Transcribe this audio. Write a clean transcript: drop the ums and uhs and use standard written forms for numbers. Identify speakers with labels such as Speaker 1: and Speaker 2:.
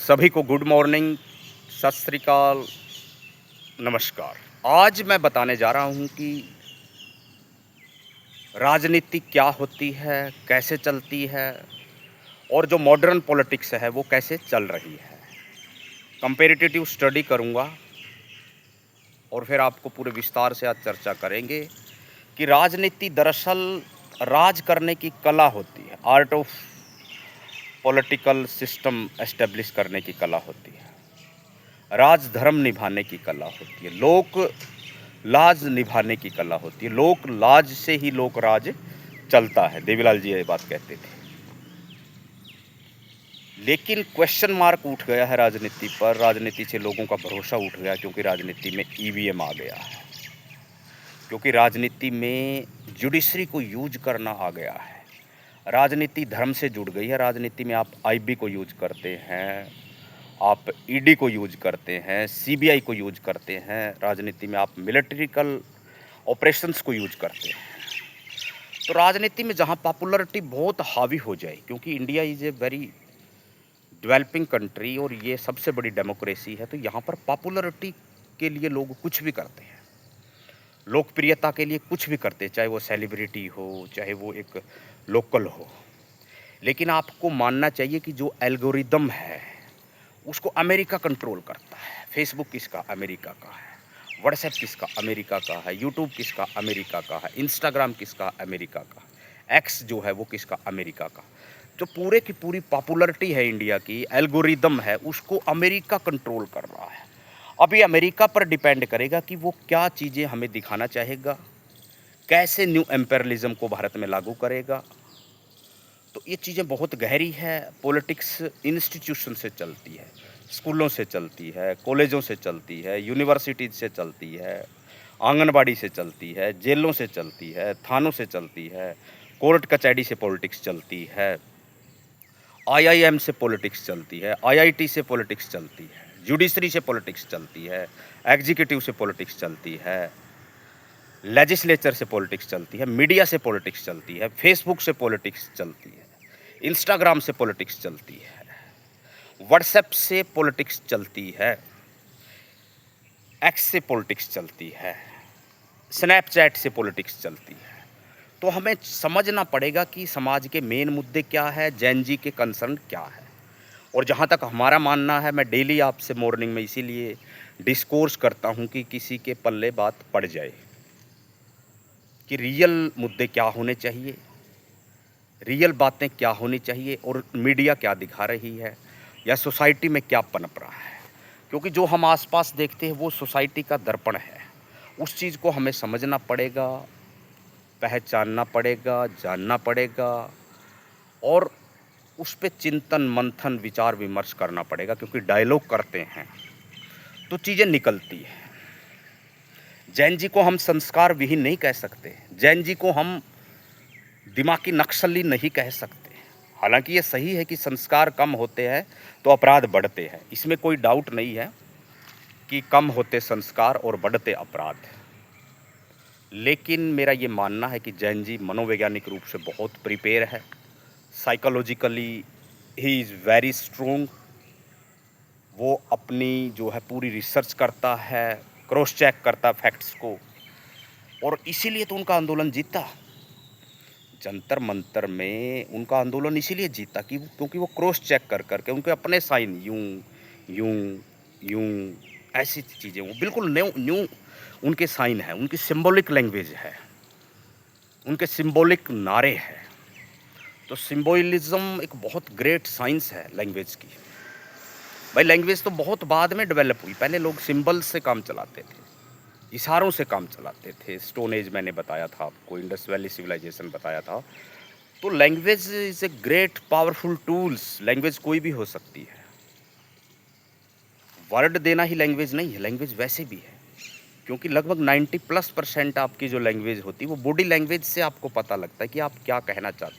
Speaker 1: सभी को good morning, सत श्री अकाल, नमस्कार। आज मैं बताने जा रहा हूँ कि राजनीति क्या होती है, कैसे चलती है और जो मॉडर्न पॉलिटिक्स है वो कैसे चल रही है। कंपैरेटिव स्टडी करूँगा और फिर आपको पूरे विस्तार से आज चर्चा करेंगे कि राजनीति दरअसल राज करने की कला होती है, art of political system establish करने की कला होती है, राज धर्म निभाने की कला होती है, लोक लाज निभाने की कला होती है। लोक लाज से ही लोक राज चलता है, देवीलाल जी ये बात कहते थे। लेकिन क्वेश्चन मार्क उठ गया है राजनीति पर, राजनीति से लोगों का भरोसा उठ गया क्योंकि राजनीति में ईवीएम आ गया है, क्योंकि राजनीति में जुडिशरी को यूज करना आ गया है। राजनीति धर्म से जुड़ गई है। राजनीति में आप आईबी को यूज करते हैं, आप ईडी को यूज करते हैं, सीबीआई को यूज करते हैं, राजनीति में आप मिलिट्रिकल ऑपरेशंस को यूज करते हैं। तो राजनीति में जहां पॉपुलैरिटी बहुत हावी हो जाए, क्योंकि India is a very developing country और ये सबसे बड़ी डेमोक्रेसी है, तो यहाँ पर पॉपुलैरिटी के लिए लोग कुछ भी करते हैं, लोकप्रियता के लिए कुछ भी करते हैं, चाहे वो सेलिब्रिटी हो, चाहे वो एक लोकल हो। लेकिन आपको मानना चाहिए कि जो एल्गोरिदम है उसको अमेरिका कंट्रोल करता है। फेसबुक किसका? अमेरिका का है। व्हाट्सएप किसका? अमेरिका का है। यूट्यूब किसका? अमेरिका का है। इंस्टाग्राम किसका? अमेरिका का। एक्स जो है वो किसका? अमेरिका का। जो पूरे की पूरी पॉपुलैरिटी है इंडिया की, एल्गोरिदम है, उसको अमेरिका कंट्रोल कर रहा है। अब ये अमेरिका पर डिपेंड करेगा कि वो क्या चीज़ें हमें दिखाना चाहेगा, कैसे न्यू एम्पेयरलिज्म को भारत में लागू करेगा। तो ये चीज़ें बहुत गहरी है। पॉलिटिक्स इंस्टीट्यूशन से चलती है, स्कूलों से चलती है, कॉलेजों से चलती है, यूनिवर्सिटीज से चलती है, आंगनबाड़ी से चलती है, जेलों से चलती है, थानों से चलती है, कोर्ट कचहरी से पॉलिटिक्स चलती है, आईआईएम से पॉलिटिक्स चलती है, आईआईटी से पॉलिटिक्स चलती है, जुडिशरी से पॉलिटिक्स चलती है, एग्जीक्यूटिव से पॉलिटिक्स चलती है, लेजिस्लेचर से पॉलिटिक्स चलती है, मीडिया से पॉलिटिक्स चलती है, फेसबुक से पॉलिटिक्स चलती है, इंस्टाग्राम से पॉलिटिक्स चलती है, व्हाट्सएप से पॉलिटिक्स चलती है, एक्स से पॉलिटिक्स चलती है, स्नैपचैट से पॉलिटिक्स चलती है। तो हमें समझना पड़ेगा कि समाज के मेन मुद्दे क्या है, जैन जी के कंसर्न क्या है। और जहाँ तक हमारा मानना है, मैं डेली आपसे मॉर्निंग में इसीलिए डिस्कोर्स करता हूँ कि किसी के पल्ले बात पड़ जाए कि रियल मुद्दे क्या होने चाहिए, रियल बातें क्या होनी चाहिए और मीडिया क्या दिखा रही है या सोसाइटी में क्या पनप रहा है। क्योंकि जो हम आसपास देखते हैं वो सोसाइटी का दर्पण है। उस चीज़ को हमें समझना पड़ेगा, पहचानना पड़ेगा, जानना पड़ेगा और उस पे चिंतन मंथन विचार विमर्श करना पड़ेगा। क्योंकि डायलॉग करते हैं तो चीज़ें निकलती हैं। जैन जी को हम संस्कार विहीन नहीं कह सकते, जैन जी को हम दिमागी नक्सली नहीं कह सकते। हालांकि ये सही है कि संस्कार कम होते हैं तो अपराध बढ़ते हैं, इसमें कोई डाउट नहीं है कि कम होते संस्कार और बढ़ते अपराध। लेकिन मेरा ये मानना है कि जैन जी मनोवैज्ञानिक रूप से बहुत प्रिपेयर है, psychologically he is very strong. वो अपनी जो है पूरी रिसर्च करता है, क्रॉस चेक करता है फैक्ट्स को, और इसीलिए तो उनका आंदोलन जीता। जंतर मंतर में उनका आंदोलन इसीलिए जीता कि क्योंकि वो क्रॉस चेक कर करके उनके अपने साइन यूं यूं यूं ऐसी चीज़ें, वो बिल्कुल न्यू न्यू उनके साइन है, उनकी सिंबॉलिक लैंग्वेज है, उनके सिंबॉलिक नारे हैं। तो सिंबॉलिज्म एक बहुत ग्रेट साइंस है लैंग्वेज की। भाई लैंग्वेज तो बहुत बाद में डेवलप हुई, पहले लोग सिंबल से काम चलाते थे, इशारों से काम चलाते थे। स्टोन एज मैंने बताया था आपको, इंडस वैली सिविलाइजेशन बताया था। तो language is a great powerful tools. Language कोई भी हो सकती है, वर्ड देना ही लैंग्वेज नहीं है, लैंग्वेज वैसे भी है। क्योंकि लगभग 90+% आपकी जो लैंग्वेज होती है वो बॉडी लैंग्वेज से आपको पता लगता है कि आप क्या कहना चाहते हैं।